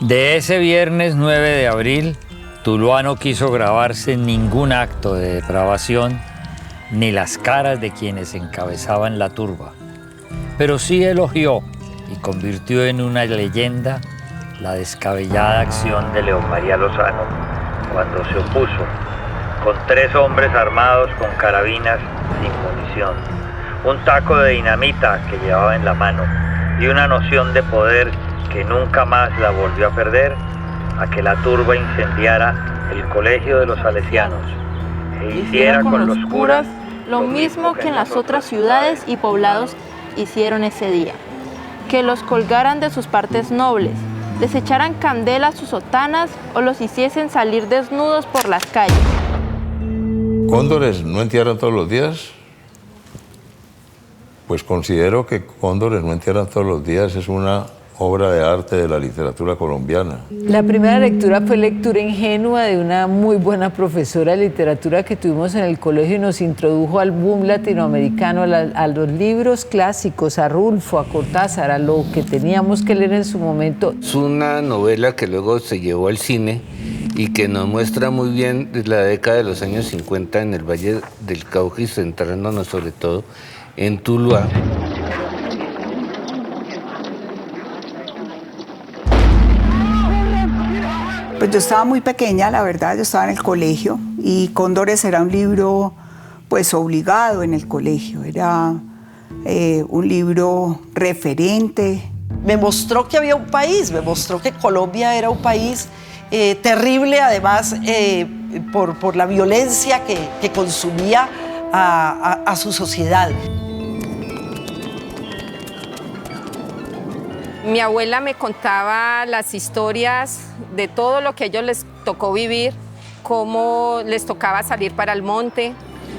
De ese viernes 9 de abril, Tuluá no quiso grabarse ningún acto de depravación ni las caras de quienes encabezaban la turba, pero sí elogió y convirtió en una leyenda la descabellada acción de León María Lozano cuando se opuso con 3 hombres armados con carabinas sin munición, un taco de dinamita que llevaba en la mano y una noción de poder que nunca más la volvió a perder, a que la turba incendiara el colegio de los salesianos e hiciera con los curas lo mismo que en las otras ciudades y poblados hicieron ese día, que los colgaran de sus partes nobles, les echaran candela a sus sotanas o los hiciesen salir desnudos por las calles. ¿Cóndores no entierran todos los días? Pues considero que Cóndores no entierran todos los días es una obra de arte de la literatura colombiana. La primera lectura fue lectura ingenua de una muy buena profesora de literatura que tuvimos en el colegio y nos introdujo al boom latinoamericano, a los libros clásicos, a Rulfo, a Cortázar, a lo que teníamos que leer en su momento. Es una novela que luego se llevó al cine y que nos muestra muy bien la década de los años 50 en el Valle del Cauca y centrándonos sobre todo en Tuluá. Pues yo estaba muy pequeña, la verdad, yo estaba en el colegio y Cóndores era un libro pues obligado en el colegio, era un libro referente. Me mostró que había un país, me mostró que Colombia era un país terrible, además por la violencia que consumía a su sociedad. Mi abuela me contaba las historias de todo lo que a ellos les tocó vivir, cómo les tocaba salir para el monte,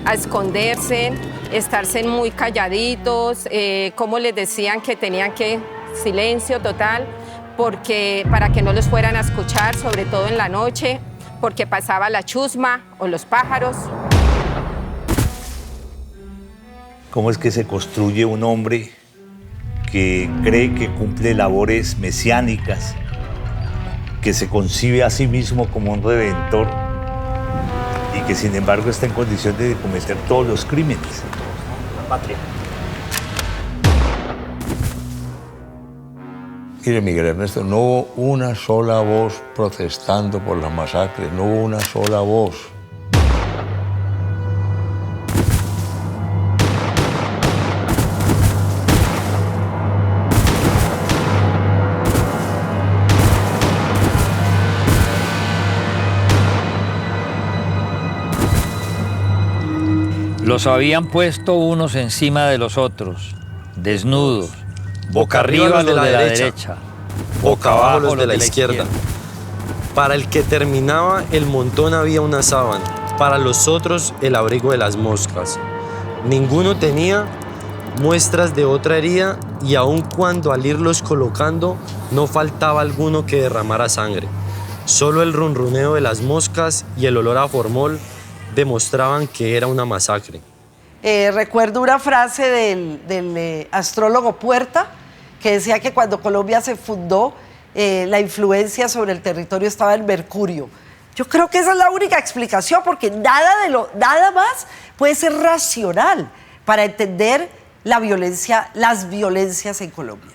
a esconderse, estarse muy calladitos, cómo les decían que tenían que silencio total, para que no los fueran a escuchar, sobre todo en la noche, porque pasaba la chusma o los pájaros. ¿Cómo es que se construye un hombre que cree que cumple labores mesiánicas, que se concibe a sí mismo como un redentor y que sin embargo está en condiciones de cometer todos los crímenes? La patria. Mire, Miguel Ernesto, no hubo una sola voz protestando por la masacre, no hubo una sola voz. Los habían puesto unos encima de los otros, desnudos, boca arriba los de la derecha, boca abajo los de la izquierda. Para el que terminaba el montón había una sábana, para los otros el abrigo de las moscas. Ninguno tenía muestras de otra herida y aun cuando al irlos colocando no faltaba alguno que derramara sangre. Solo el runruneo de las moscas y el olor a formol demostraban que era una masacre. Recuerdo una frase del astrólogo Puerta que decía que cuando Colombia se fundó, la influencia sobre el territorio estaba en Mercurio. Yo creo que esa es la única explicación, porque nada más puede ser racional para entender las violencias en Colombia.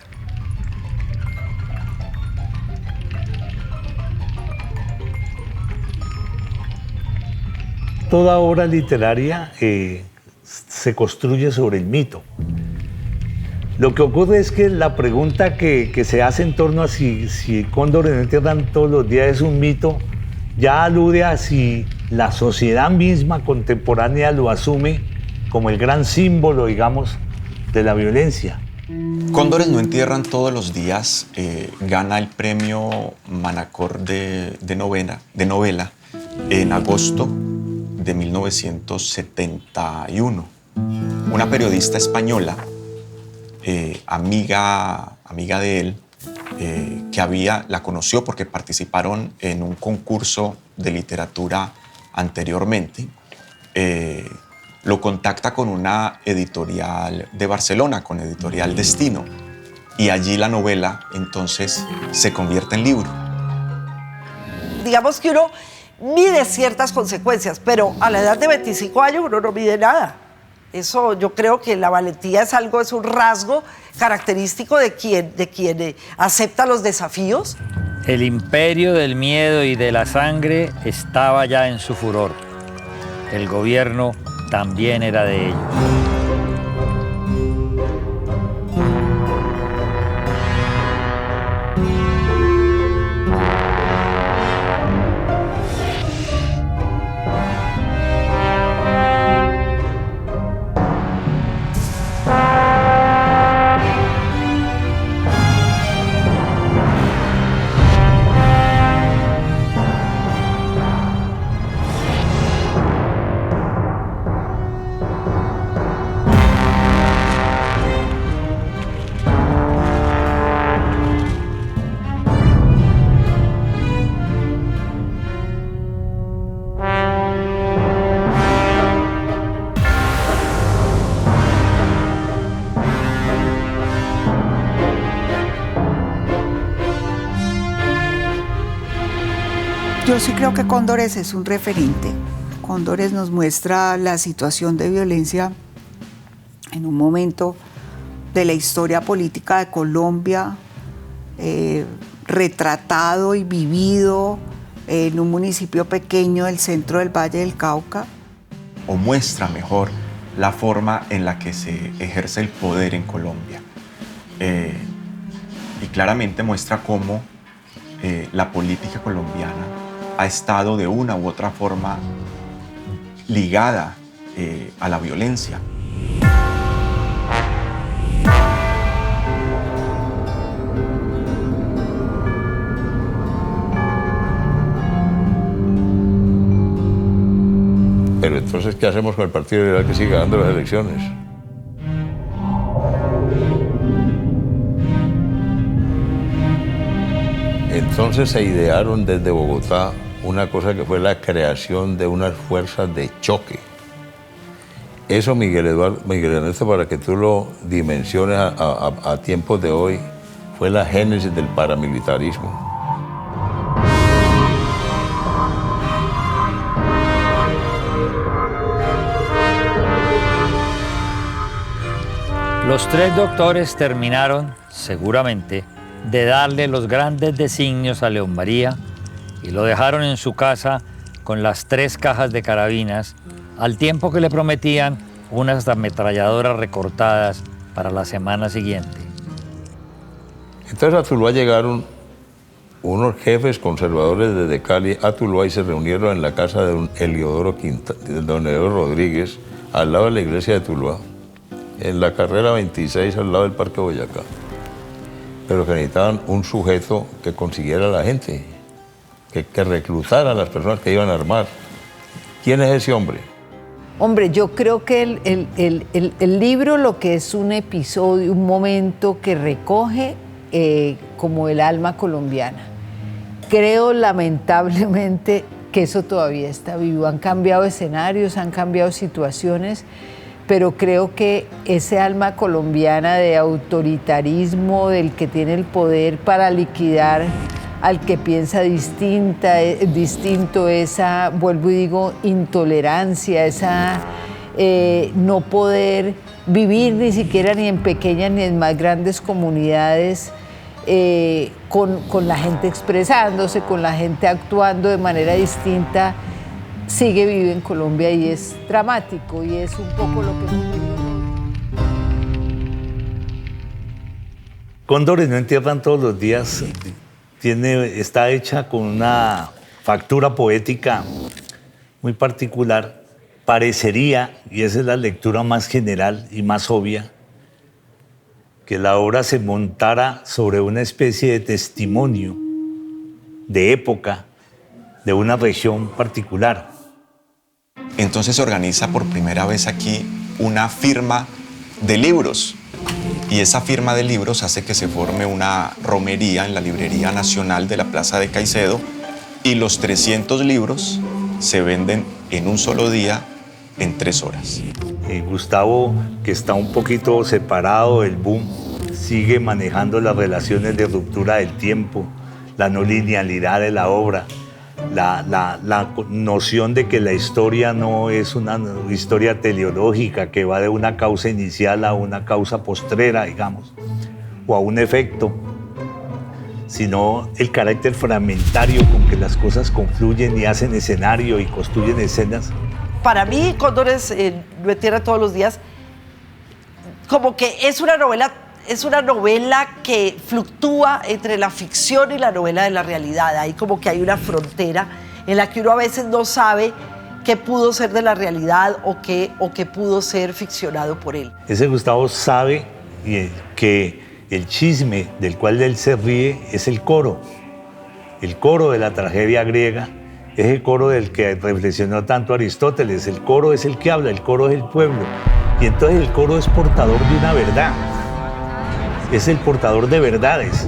Toda obra literaria se construye sobre el mito. Lo que ocurre es que la pregunta que se hace en torno a si Cóndores no entierran todos los días es un mito, ya alude a si la sociedad misma contemporánea lo asume como el gran símbolo, digamos, de la violencia. Cóndores no entierran todos los días gana el premio Manacor de novela en agosto de 1971. Una periodista española, amiga de él, que la conoció porque participaron en un concurso de literatura anteriormente, lo contacta con una editorial de Barcelona, con Editorial Destino, y allí la novela entonces se convierte en libro. digamos que uno mide ciertas consecuencias, pero a la edad de 25 años uno no mide nada. Eso yo creo que la valentía es un rasgo característico de quien acepta los desafíos. El imperio del miedo y de la sangre estaba ya en su furor. El gobierno también era de ellos. Yo sí creo que Cóndores es un referente. Cóndores nos muestra la situación de violencia en un momento de la historia política de Colombia, retratado y vivido en un municipio pequeño del centro del Valle del Cauca. O muestra mejor la forma en la que se ejerce el poder en Colombia. Y claramente muestra cómo la política colombiana ha estado de una u otra forma ligada a la violencia. Pero entonces, ¿qué hacemos con el Partido Liberal que sigue ganando las elecciones? Entonces se idearon desde Bogotá una cosa que fue la creación de unas fuerzas de choque. Eso, Miguel Ernesto, para que tú lo dimensiones a tiempos de hoy, fue la génesis del paramilitarismo. Los tres doctores terminaron, seguramente, de darle los grandes designios a León María y lo dejaron en su casa con las 3 cajas de carabinas, al tiempo que le prometían unas ametralladoras recortadas para la semana siguiente. Entonces a Tuluá llegaron unos jefes conservadores desde Cali a Tuluá y se reunieron en la casa de don Eliodoro Rodríguez, al lado de la iglesia de Tuluá, en la carrera 26, al lado del Parque Boyacá. Pero que necesitaban un sujeto que consiguiera a la gente, que reclutara a las personas que iban a armar. ¿Quién es ese hombre? Hombre, yo creo que el libro lo que es un episodio, un momento que recoge como el alma colombiana. Creo lamentablemente que eso todavía está vivo. Han cambiado escenarios, han cambiado situaciones, pero creo que ese alma colombiana de autoritarismo, del que tiene el poder para liquidar al que piensa distinto, esa, vuelvo y digo, intolerancia, esa no poder vivir ni siquiera ni en pequeñas ni en más grandes comunidades, con la gente expresándose, con la gente actuando de manera distinta, sigue vivo en Colombia y es dramático y es un poco lo que hemos vivido. Cóndores no entierran todos los días. Está hecha con una factura poética muy particular. Parecería, y esa es la lectura más general y más obvia, que la obra se montara sobre una especie de testimonio de época de una región particular. Entonces se organiza por primera vez aquí una firma de libros. Y esa firma de libros hace que se forme una romería en la Librería Nacional de la Plaza de Caicedo y los 300 libros se venden en un solo día en 3 horas. Gustavo, que está un poquito separado del boom, sigue manejando las relaciones de ruptura del tiempo, la no linealidad de la obra, la noción de que la historia no es una historia teleológica que va de una causa inicial a una causa postrera, digamos, o a un efecto, sino el carácter fragmentario con que las cosas confluyen y hacen escenario y construyen escenas. Para mí, Cóndores no en tierra todos los días, como que es una novela que fluctúa entre la ficción y la novela de la realidad. Ahí como que hay una frontera en la que uno a veces no sabe qué pudo ser de la realidad o qué pudo ser ficcionado por él. Ese Gustavo sabe que el chisme del cual él se ríe es el coro de la tragedia griega, es el coro del que reflexionó tanto Aristóteles. El coro es el que habla, el coro es el pueblo. Y entonces el coro es portador de una verdad. Es el portador de verdades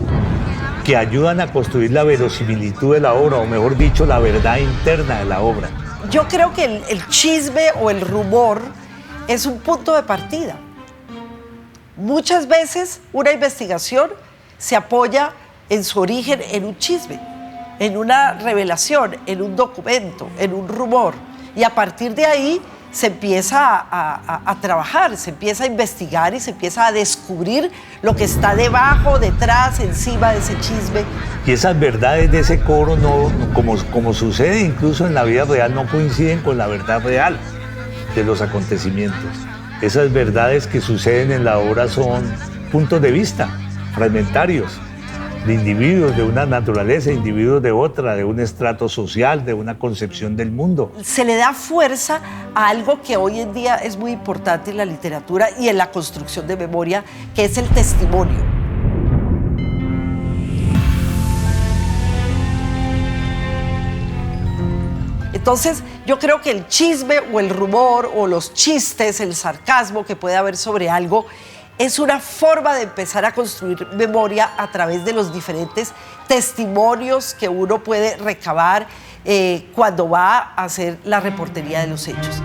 que ayudan a construir la verosimilitud de la obra, o mejor dicho, la verdad interna de la obra. Yo creo que el chisme o el rumor es un punto de partida. Muchas veces una investigación se apoya en su origen en un chisme, en una revelación, en un documento, en un rumor. Y a partir de ahí se empieza a trabajar, se empieza a investigar y se empieza a descubrir lo que está debajo, detrás, encima de ese chisme. Y esas verdades de ese coro, como sucede incluso en la vida real, no coinciden con la verdad real de los acontecimientos. Esas verdades que suceden en la obra son puntos de vista fragmentarios de individuos de una naturaleza, individuos de otra, de un estrato social, de una concepción del mundo. Se le da fuerza a algo que hoy en día es muy importante en la literatura y en la construcción de memoria, que es el testimonio. Entonces, yo creo que el chisme o el rumor o los chistes, el sarcasmo que puede haber sobre algo, es una forma de empezar a construir memoria a través de los diferentes testimonios que uno puede recabar cuando va a hacer la reportería de los hechos.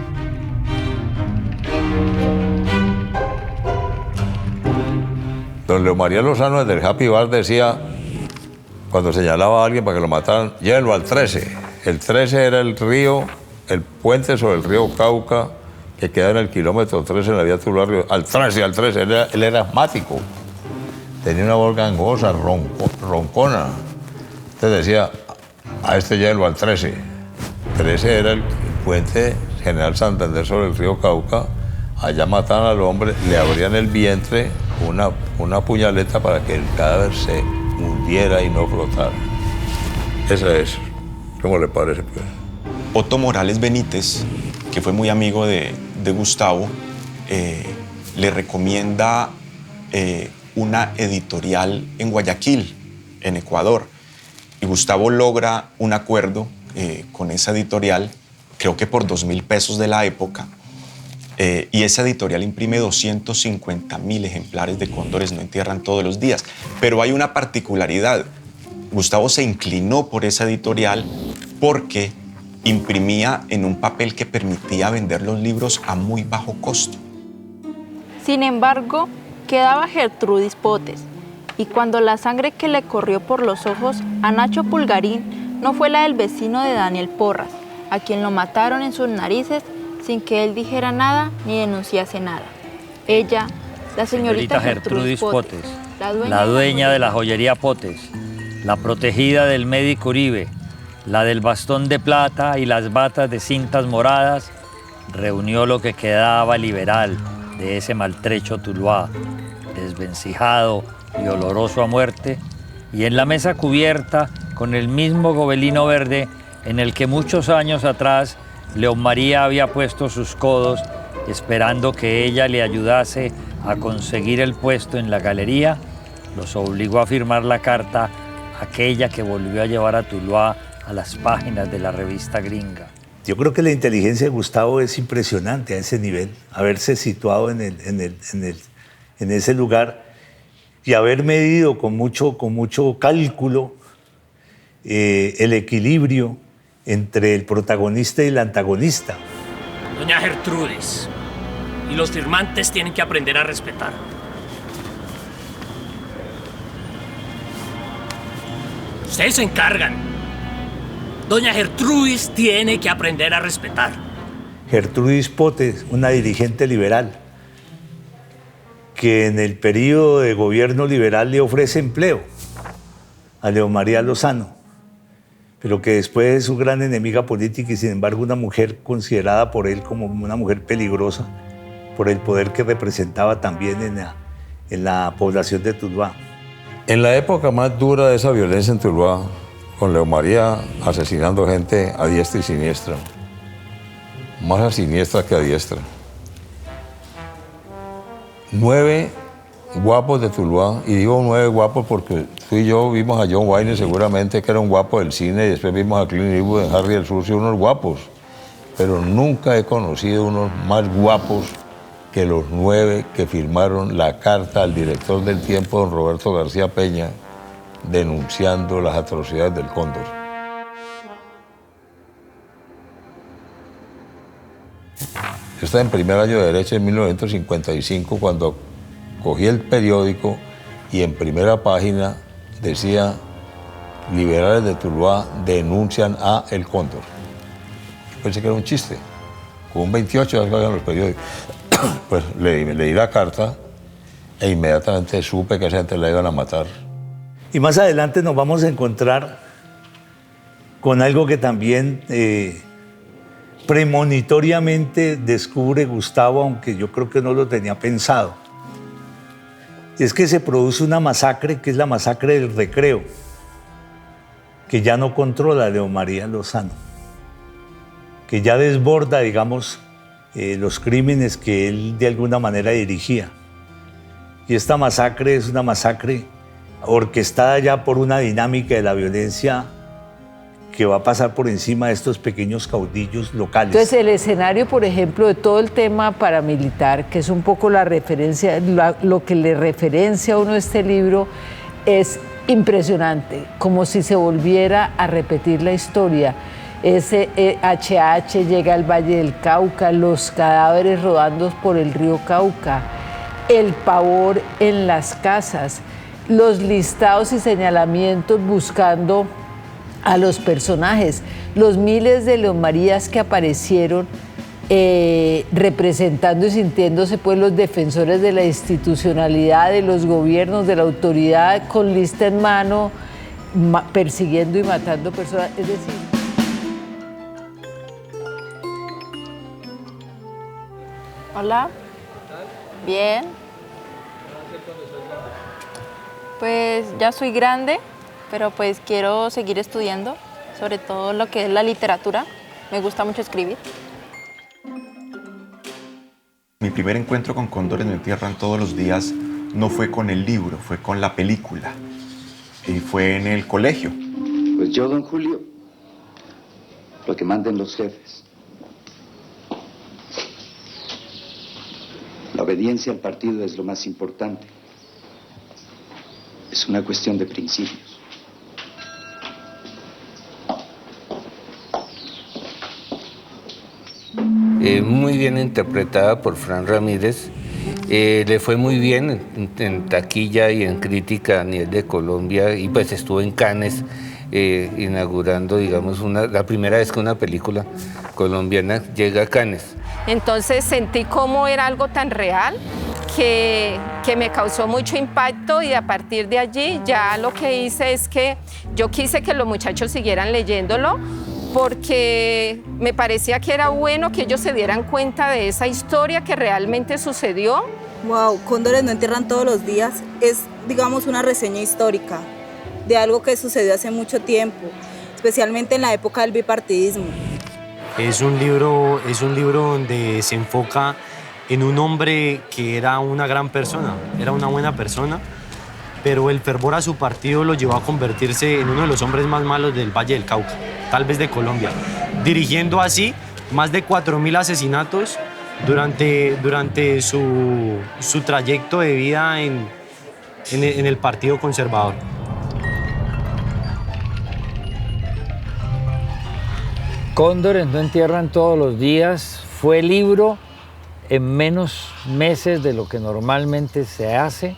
Don Leo María Lozano, desde el Happy Bar, decía, cuando señalaba a alguien para que lo mataran, llévenlo al 13. El 13 era el río, el puente sobre el río Cauca, que queda en el kilómetro 13 en la vía Tuluá, al 13, él era asmático, tenía una voz gangosa, roncona. Entonces decía, a este llévenlo al 13. 13 era el puente General Santander sobre el río Cauca, allá mataban al hombre, le abrían el vientre, una puñaleta para que el cadáver se hundiera y no flotara. Esa es. ¿Cómo le parece, pues? Otto Morales Benítez, que fue muy amigo de Gustavo, le recomienda una editorial en Guayaquil, en Ecuador. Y Gustavo logra un acuerdo con esa editorial, creo que por 2.000 pesos de la época, y esa editorial imprime 250.000 ejemplares de Cóndores no entierran todos los días. Pero hay una particularidad. Gustavo se inclinó por esa editorial porque imprimía en un papel que permitía vender los libros a muy bajo costo. Sin embargo, quedaba Gertrudis Potes, y cuando la sangre que le corrió por los ojos a Nacho Pulgarín no fue la del vecino de Daniel Porras, a quien lo mataron en sus narices sin que él dijera nada ni denunciase nada. Ella, la señorita Gertrudis Potes, la dueña de la joyería Potes, la protegida del médico Uribe, la del bastón de plata y las batas de cintas moradas, reunió lo que quedaba liberal de ese maltrecho Tuluá, desvencijado y oloroso a muerte, y en la mesa cubierta con el mismo gobelino verde en el que muchos años atrás León María había puesto sus codos esperando que ella le ayudase a conseguir el puesto en la galería, los obligó a firmar la carta, aquella que volvió a llevar a Tuluá a las páginas de la revista gringa. Yo creo que la inteligencia de Gustavo es impresionante a ese nivel, haberse situado en ese lugar y haber medido con mucho cálculo el equilibrio entre el protagonista y el antagonista. Doña Gertrudis, y los firmantes tienen que aprender a respetar. Ustedes se encargan. Doña Gertrudis tiene que aprender a respetar. Gertrudis Pote, una dirigente liberal, que en el periodo de gobierno liberal le ofrece empleo a Leo María Lozano, pero que después es su gran enemiga política y sin embargo una mujer considerada por él como una mujer peligrosa por el poder que representaba también en la población de Tuluá. En la época más dura de esa violencia en Tuluá, con Leo María asesinando gente a diestra y siniestra, más a siniestra que a diestra. 9 guapos de Tuluá, y digo 9 guapos porque tú y yo vimos a John Wayne seguramente que era un guapo del cine, y después vimos a Clint Eastwood en Harry el Sucio, unos guapos, pero nunca he conocido unos más guapos que los 9 que firmaron la carta al director del Tiempo, don Roberto García Peña, denunciando las atrocidades del Cóndor. Yo estaba en primer año de Derecho en 1955 cuando cogí el periódico y en primera página decía: liberales de Tuluá denuncian a El Cóndor. Pensé que era un chiste. Con un 28 ya salían los periódicos. Pues leí la carta e inmediatamente supe que a esa gente la iban a matar. Y más adelante nos vamos a encontrar con algo que también premonitoriamente descubre Gustavo, aunque yo creo que no lo tenía pensado. Y es que se produce una masacre, que es la masacre del Recreo, que ya no controla Leo María Lozano, que ya desborda, digamos, los crímenes que él de alguna manera dirigía. Y esta masacre es una masacre orquestada ya por una dinámica de la violencia que va a pasar por encima de estos pequeños caudillos locales. Entonces, el escenario, por ejemplo, de todo el tema paramilitar, que es un poco la referencia, lo que le referencia a uno este libro, es impresionante, como si se volviera a repetir la historia. Ese HH llega al Valle del Cauca, los cadáveres rodando por el río Cauca, el pavor en las casas, los listados y señalamientos buscando a los personajes, los miles de Leo Marías que aparecieron representando y sintiéndose pues los defensores de la institucionalidad, de los gobiernos, de la autoridad, con lista en mano, persiguiendo y matando personas, es decir... Hola. Bien. Pues ya soy grande, pero pues quiero seguir estudiando, sobre todo lo que es la literatura. Me gusta mucho escribir. Mi primer encuentro con Cóndores no entierran todos los días no fue con el libro, fue con la película. Y fue en el colegio. Pues yo, don Julio, lo que manden los jefes. La obediencia al partido es lo más importante. Es una cuestión de principios. Muy bien interpretada por Fran Ramírez. Le fue muy bien en taquilla y en crítica a nivel de Colombia, y pues estuvo en Cannes inaugurando, digamos, la primera vez que una película colombiana llega a Cannes. Entonces sentí cómo era algo tan real que me causó mucho impacto, y a partir de allí ya lo que hice es que yo quise que los muchachos siguieran leyéndolo, porque me parecía que era bueno que ellos se dieran cuenta de esa historia que realmente sucedió. Wow, Cóndores no entierran todos los días es, digamos, una reseña histórica de algo que sucedió hace mucho tiempo, especialmente en la época del bipartidismo. Es un libro donde se enfoca en un hombre que era una gran persona, era una buena persona, pero el fervor a su partido lo llevó a convertirse en uno de los hombres más malos del Valle del Cauca, tal vez de Colombia, dirigiendo así más de 4.000 asesinatos durante su trayecto de vida en el Partido Conservador. Cóndores no entierran todos los días fue libro en menos meses de lo que normalmente se hace,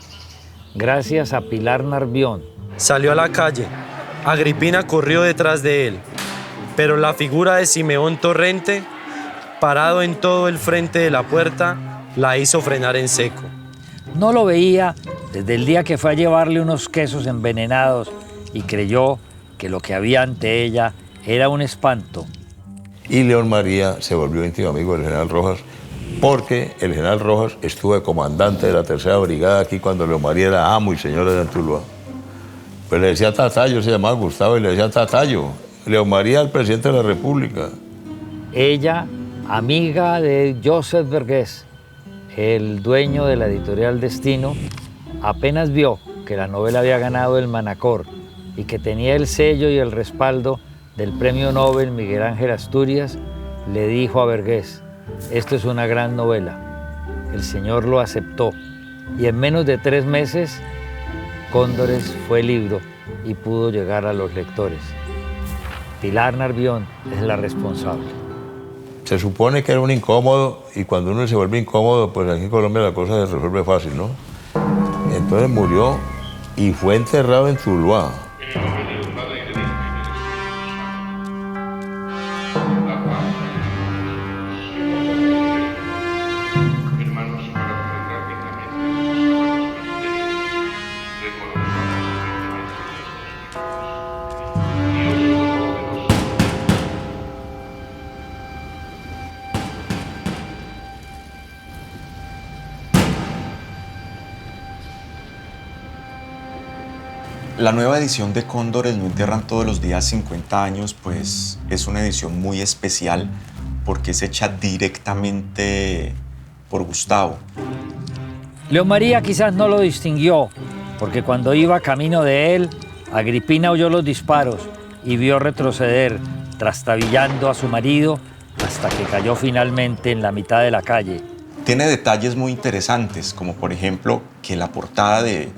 gracias a Pilar Narvión. Salió a la calle. Agripina corrió detrás de él. Pero la figura de Simeón Torrente, parado en todo el frente de la puerta, la hizo frenar en seco. No lo veía desde el día que fue a llevarle unos quesos envenenados y creyó que lo que había ante ella era un espanto. Y León María se volvió íntimo amigo del general Rojas, porque el general Rojas estuvo de comandante de la tercera brigada aquí cuando León María era amo y señor de Tuluá. Pues le decía Tatayo, se llamaba Gustavo, y le decía Tatayo. León María, el presidente de la República. Ella, amiga de Joseph Vergés, el dueño de la editorial Destino, apenas vio que la novela había ganado el Manacor y que tenía el sello y el respaldo del premio Nobel Miguel Ángel Asturias, le dijo a Vergés: esto es una gran novela. El señor lo aceptó y en menos de 3 meses Cóndores fue libro y pudo llegar a los lectores. Pilar Narvión es la responsable. Se supone que era un incómodo, y cuando uno se vuelve incómodo, pues aquí en Colombia la cosa se resuelve fácil, ¿no? Entonces murió y fue enterrado en Tuluá. La nueva edición de Cóndores no entierran todos los días 50 años, pues es una edición muy especial porque es hecha directamente por Gustavo. León María quizás no lo distinguió, porque cuando iba camino de él, Agripina oyó los disparos y vio retroceder, trastabillando a su marido hasta que cayó finalmente en la mitad de la calle. Tiene detalles muy interesantes, como por ejemplo que la portada de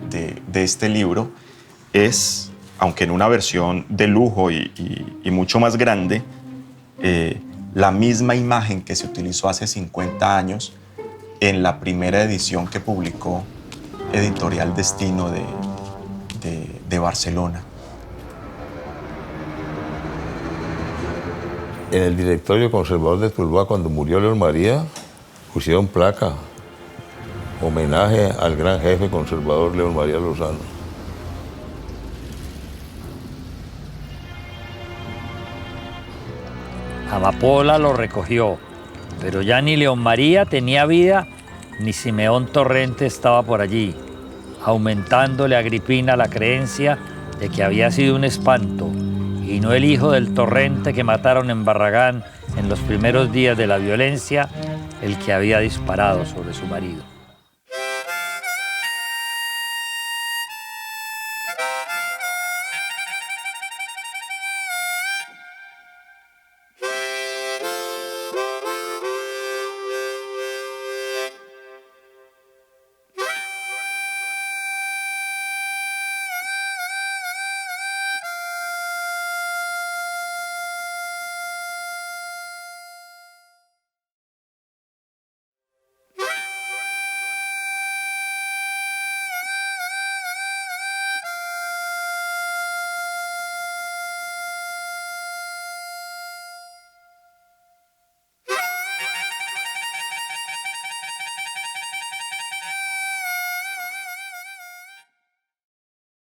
este libro es, aunque en una versión de lujo y mucho más grande, la misma imagen que se utilizó hace 50 años en la primera edición que publicó Editorial Destino de Barcelona. En el directorio conservador de Tuluá, cuando murió León María, pusieron placa, homenaje al gran jefe conservador León María Lozano. Amapola lo recogió, pero ya ni León María tenía vida, ni Simeón Torrente estaba por allí, aumentándole a Agripina la creencia de que había sido un espanto y no el hijo del Torrente que mataron en Barragán en los primeros días de la violencia, el que había disparado sobre su marido.